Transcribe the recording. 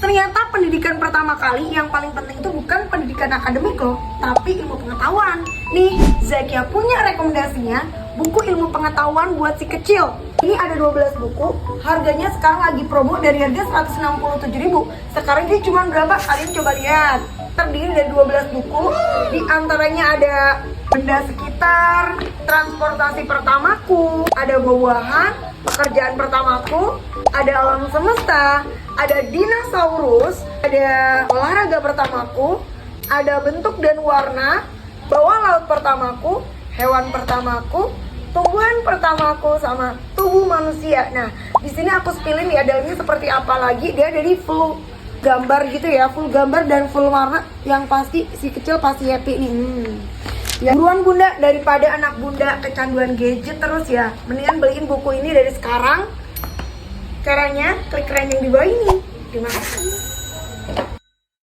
Ternyata pendidikan pertama kali yang paling penting itu bukan pendidikan akademik loh, tapi ilmu pengetahuan. Nih, Zakia punya rekomendasinya, buku ilmu pengetahuan buat si kecil. Ini ada 12 buku, harganya sekarang lagi promo dari harga 167.000. Sekarang dia cuma berapa? Kalian coba lihat. Terdiri dari 12 buku, di antaranya ada benda sekitar, transportasi pertamaku, ada buah-buahan, pekerjaan pertamaku, ada alam semesta, ada dinosaurus, ada olahraga pertamaku, ada bentuk dan warna, bawah laut pertamaku, hewan pertamaku, tumbuhan pertamaku, sama tubuh manusia. Nah, di sini aku pilih nih dalamnya seperti apa lagi. Dia dari full gambar gitu ya, full gambar dan full warna, yang pasti si kecil pasti happy nih. Ya, buruan bunda, daripada anak bunda kecanduan gadget terus ya, mendingan beliin buku ini dari sekarang. Caranya klik rank yang di bawah ini. Terima kasih.